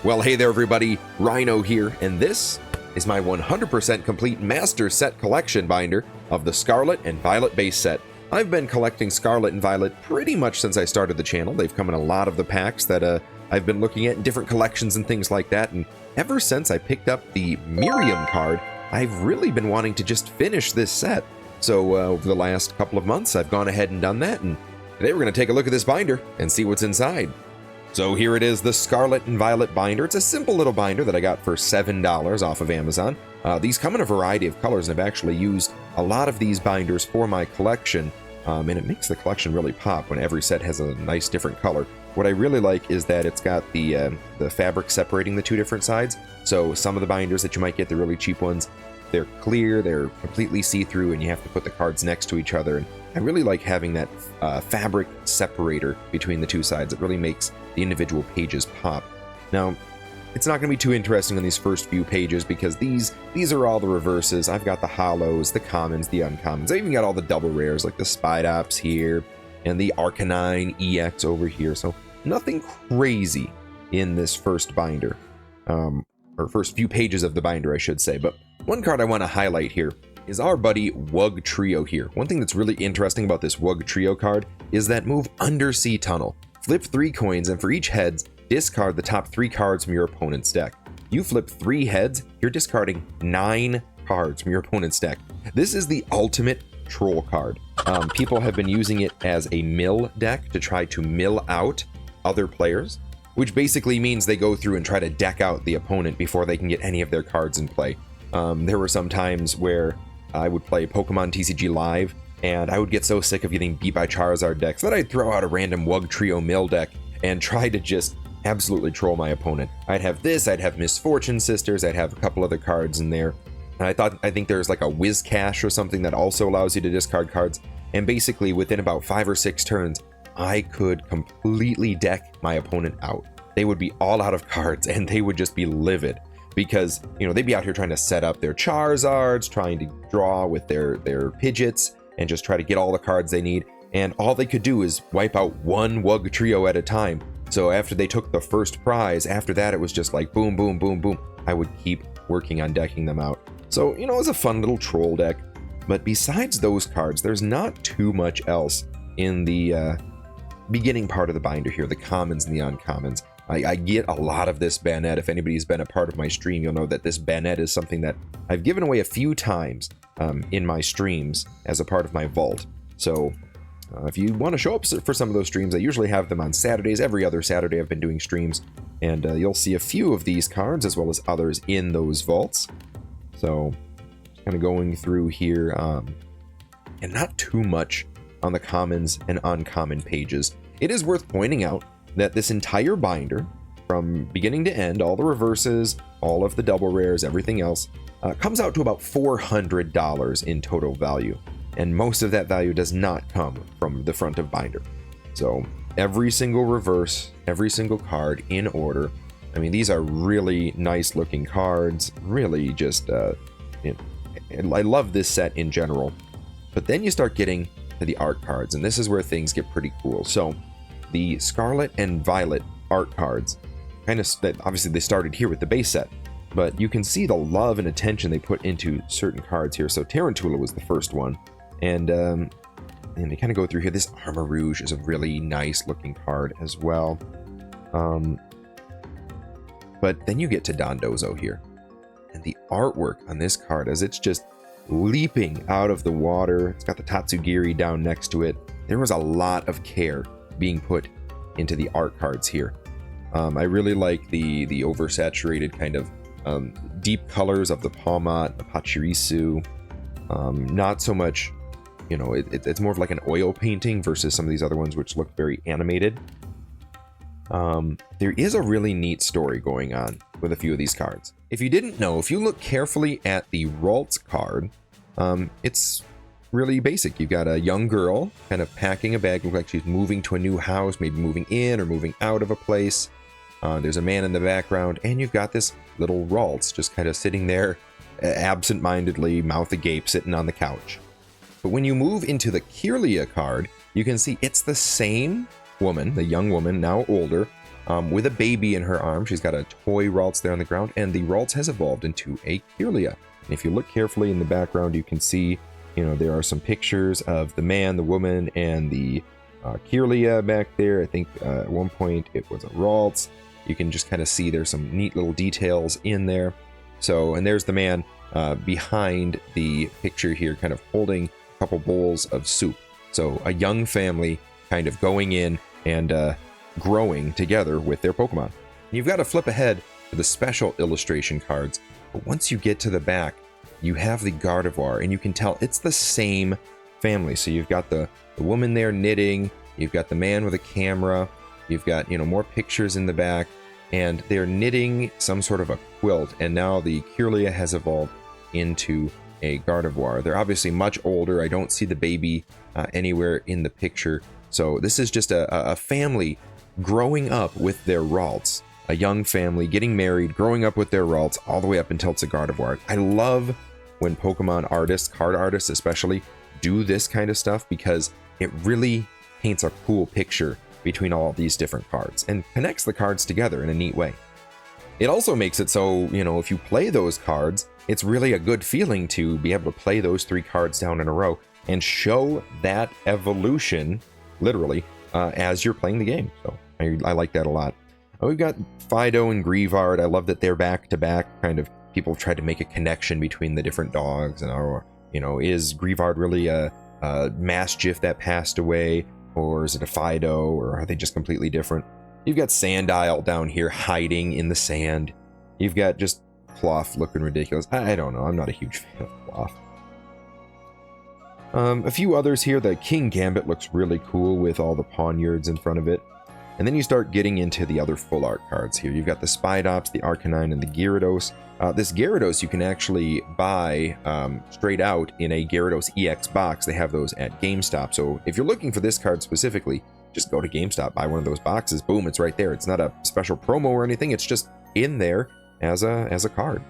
Well, hey there everybody, Rhino here, and this is my 100% complete master set collection binder of the Scarlet and Violet base set. I've been collecting Scarlet and Violet pretty much since I started the channel. They've come in a lot of the packs that I've been looking at in different collections and things like that, and ever since I picked up the Miriam card, I've really been wanting to just finish this set. So over the last couple of months, I've gone ahead and done that, and today we're going to take a look at this binder and see what's inside. So here it is, the Scarlet and Violet binder. It's a simple little binder that I got for $7 off of Amazon. These come in a variety of colors, and I've actually used a lot of these binders for my collection, and it makes the collection really pop when every set has a nice different color. What I really like is that it's got the fabric separating the two different sides. So some of the binders that you might get, the really cheap ones, they're clear, they're completely see-through, and you have to put the cards next to each other. And I really like having that fabric separator between the two sides. It really makes the individual pages pop. Now, it's not going to be too interesting on these first few pages because these are all the reverses. I've got the holos, the commons, the uncommons. I even got all the double rares like the Spidops here and the Arcanine EX over here. So nothing crazy in this first binder, or first few pages of the binder, I should say. But one card I want to highlight here is our buddy Wug Trio here. One thing that's really interesting about this Wug Trio card is that move Undersea Tunnel. Flip 3 coins, and for each heads, discard the top 3 cards from your opponent's deck. You flip 3 heads, you're discarding 9 cards from your opponent's deck. This is the ultimate troll card. People have been using it as a mill deck to try to mill out other players, which basically means they go through and try to deck out the opponent before they can get any of their cards in play. There were some times where I would play Pokemon TCG Live, and I would get so sick of getting beat by Charizard decks that I'd throw out a random Wug Trio mill deck and try to just absolutely troll my opponent. I'd have this, I'd have Misfortune Sisters, I'd have a couple other cards in there. And I think there's like a Whiz Cash or something that also allows you to discard cards. And basically within about 5 or 6 turns, I could completely deck my opponent out. They would be all out of cards and they would just be livid. Because, you know, they'd be out here trying to set up their Charizards, trying to draw with their Pidgeots, and just try to get all the cards they need. And all they could do is wipe out one Wug Trio at a time. So after they took the first prize, after that it was just like boom, boom, boom, boom. I would keep working on decking them out. So, you know, it was a fun little troll deck. But besides those cards, there's not too much else in the beginning part of the binder here, the commons and the uncommons. I get a lot of this Banette. If anybody's been a part of my stream, you'll know that this Banette is something that I've given away a few times in my streams as a part of my vault. So if you want to show up for some of those streams, I usually have them on Saturdays. Every other Saturday I've been doing streams, and you'll see a few of these cards as well as others in those vaults. So kind of going through here, and not too much on the commons and uncommon pages. It is worth pointing out that this entire binder, from beginning to end, all the reverses, all of the double rares, everything else, comes out to about $400 in total value. And most of that value does not come from the front of binder. So every single reverse, every single card in order. I mean, these are really nice looking cards, really just, you know, I love this set in general. But then you start getting to the art cards, and this is where things get pretty cool. So the Scarlet and Violet art cards, obviously they started here with the base set, but you can see the love and attention they put into certain cards here. So Tarantula was the first one, and they kind of go through here. This Armor Rouge is a really nice looking card as well. But then you get to Dondozo here, and the artwork on this card as it's just leaping out of the water. It's got the Tatsugiri down next to it. There was a lot of care being put into the art cards here. I really like the oversaturated kind of deep colors of the Palmot, the Pachirisu. Not so much, you know, it's more of like an oil painting versus some of these other ones which look very animated. There is a really neat story going on with a few of these cards. If you didn't know, if you look carefully at the Ralts card, it's really basic. You've got a young girl kind of packing a bag, look like she's moving to a new house, maybe moving in or moving out of a place. There's a man in the background, and you've got this little Ralts just kind of sitting there absent-mindedly, mouth agape, sitting on the couch. But when you move into the Kirlia card, you can see it's the same woman, the young woman, now older, with a baby in her arm. She's got a toy Ralts there on the ground, and the Ralts has evolved into a Kirlia. And if you look carefully in the background, you can see, there are some pictures of the man, the woman, and the Kirlia back there. I think at one point it was a Ralts. You can just kind of see there's some neat little details in there. So, and there's the man behind the picture here, kind of holding a couple bowls of soup. So a young family kind of going in and growing together with their Pokemon. You've got to flip ahead to the special illustration cards, but once you get to the back, you have the Gardevoir, and you can tell it's the same family. So you've got the woman there knitting, you've got the man with a camera, you've got, more pictures in the back, and they're knitting some sort of a quilt, and now the Kirlia has evolved into a Gardevoir. They're obviously much older. I don't see the baby anywhere in the picture. So this is just a family growing up with their Ralts. A young family getting married, growing up with their Ralts, all the way up until it's a Gardevoir. I love when Pokemon artists, card artists especially, do this kind of stuff, because it really paints a cool picture between all these different cards and connects the cards together in a neat way. It also makes it so, if you play those cards, it's really a good feeling to be able to play those 3 cards down in a row and show that evolution, literally, as you're playing the game. So I like that a lot. We've got Fido and Grievard. I love that they're back to back. Kind of people have tried to make a connection between the different dogs, and is Grievard really a Mastiff that passed away, or is it a Fido, or are they just completely different? You've got Sandile down here hiding in the sand. You've got just Cloth looking ridiculous. I don't know. I'm not a huge fan of Cloth. A few others here. The King Gambit looks really cool with all the Pawniards in front of it. And then you start getting into the other full art cards here. You've got the Spidops, the Arcanine, and the Gyarados. This Gyarados you can actually buy straight out in a Gyarados EX box. They have those at GameStop. So if you're looking for this card specifically, just go to GameStop, buy one of those boxes. Boom, it's right there. It's not a special promo or anything. It's just in there as a card.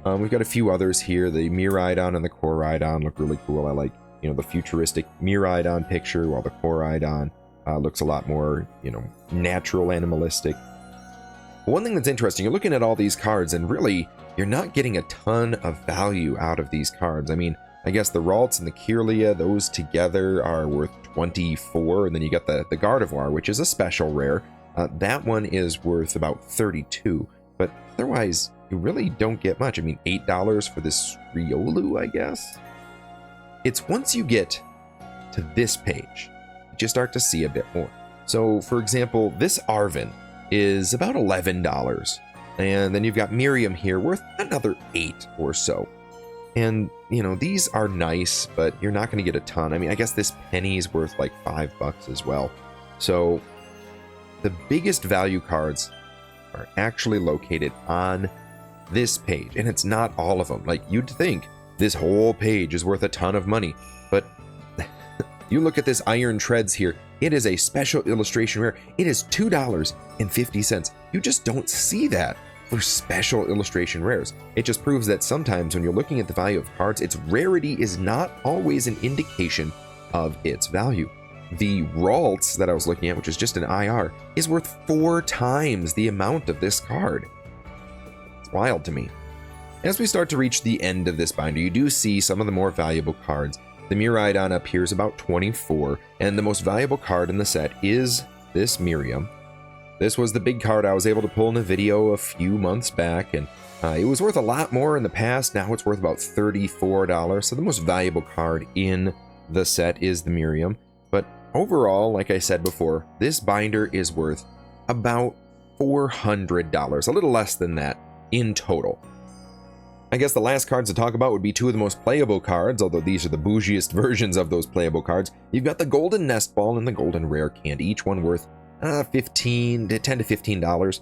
We've got a few others here. The Miraidon and the Koraidon look really cool. I like, the futuristic Miraidon picture, while the Koraidon looks a lot more, natural, animalistic. One thing that's interesting, you're looking at all these cards, and really, you're not getting a ton of value out of these cards. I mean, I guess the Ralts and the Kirlia, those together are worth 24, and then you got the Gardevoir, which is a special rare. That one is worth about 32, but otherwise, you really don't get much. I mean, $8 for this Riolu, I guess? It's once you get to this page, you start to see a bit more. So, for example, this Arven is about $11, and then you've got Miriam here worth another 8 or so. And, these are nice, but you're not going to get a ton. I mean, I guess this penny's worth like $5 as well. So, the biggest value cards are actually located on this page, and it's not all of them. Like, you'd think this whole page is worth a ton of money, but you look at this Iron Treads here, it is a special illustration rare. It is $2.50. You just don't see that for special illustration rares. It just proves that sometimes when you're looking at the value of cards, its rarity is not always an indication of its value. The Ralts that I was looking at, which is just an IR, is worth 4 times the amount of this card. It's wild to me. As we start to reach the end of this binder, you do see some of the more valuable cards. The Miraidon up here is about 24, and the most valuable card in the set is this Miriam. This was the big card I was able to pull in a video a few months back, and it was worth a lot more in the past. Now it's worth about $34, so the most valuable card in the set is the Miriam. But overall, like I said before, this binder is worth about $400, a little less than that in total. I guess the last cards to talk about would be 2 of the most playable cards, although these are the bougiest versions of those playable cards. You've got the Golden Nest Ball and the Golden Rare Candy, each one worth $10 to $15.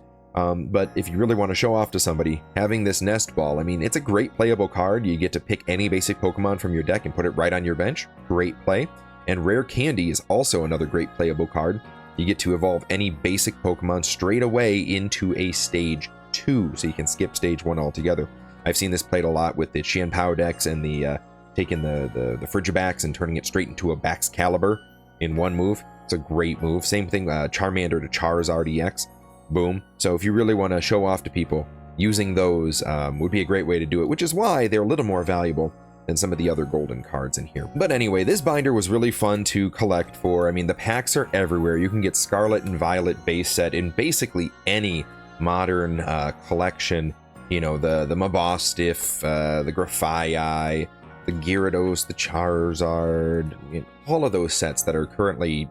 But if you really want to show off to somebody, having this Nest Ball, I mean, it's a great playable card. You get to pick any basic Pokemon from your deck and put it right on your bench. Great play. And Rare Candy is also another great playable card. You get to evolve any basic Pokemon straight away into a Stage 2, so you can skip Stage 1 altogether. I've seen this played a lot with the Qianpao decks and the taking the Frigibax and turning it straight into a Baxcalibur in one move. It's a great move. Same thing, Charmander to Charizard EX. Boom. So if you really want to show off to people, using those would be a great way to do it, which is why they're a little more valuable than some of the other golden cards in here. But anyway, this binder was really fun to collect for. I mean, the packs are everywhere. You can get Scarlet and Violet base set in basically any modern collection. You know, the Mabostiff, the Grafai, the Gyarados, the Charizard, you know, all of those sets that are currently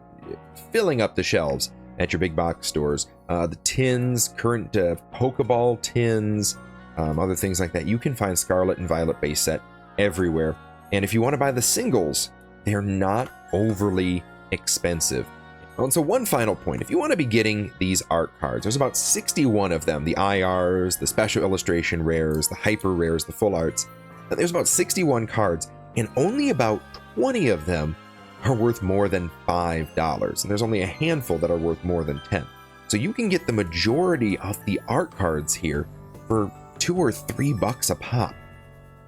filling up the shelves at your big box stores. The tins, current Pokeball tins, other things like that. You can find Scarlet and Violet base set everywhere. And if you want to buy the singles, they're not overly expensive. And so one final point, if you want to be getting these art cards, there's about 61 of them, the IRs, the special illustration rares, the hyper rares, the full arts. There's about 61 cards, and only about 20 of them are worth more than $5. And there's only a handful that are worth more than 10. So you can get the majority of the art cards here for $2 or $3 a pop,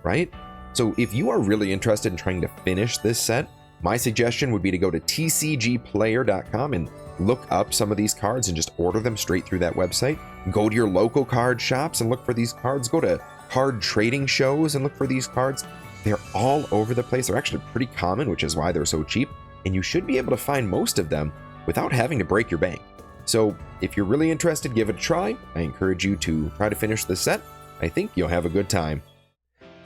right? So if you are really interested in trying to finish this set, my suggestion would be to go to tcgplayer.com and look up some of these cards and just order them straight through that website. Go to your local card shops and look for these cards. Go to card trading shows and look for these cards. They're all over the place. They're actually pretty common, which is why they're so cheap. And you should be able to find most of them without having to break your bank. So if you're really interested, give it a try. I encourage you to try to finish this set. I think you'll have a good time.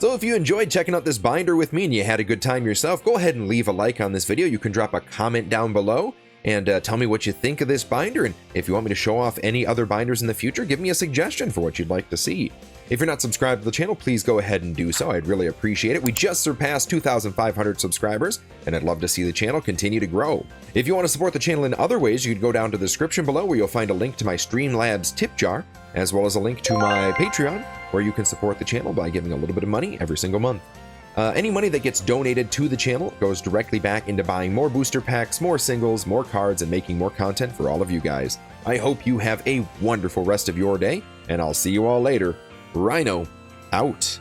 So if you enjoyed checking out this binder with me and you had a good time yourself, go ahead and leave a like on this video. You can drop a comment down below and tell me what you think of this binder. And if you want me to show off any other binders in the future, give me a suggestion for what you'd like to see. If you're not subscribed to the channel, please go ahead and do so. I'd really appreciate it. We just surpassed 2,500 subscribers, and I'd love to see the channel continue to grow. If you want to support the channel in other ways, you can go down to the description below where you'll find a link to my Streamlabs tip jar, as well as a link to my Patreon, where you can support the channel by giving a little bit of money every single month. Any money that gets donated to the channel goes directly back into buying more booster packs, more singles, more cards, and making more content for all of you guys. I hope you have a wonderful rest of your day, and I'll see you all later. Rhino, out.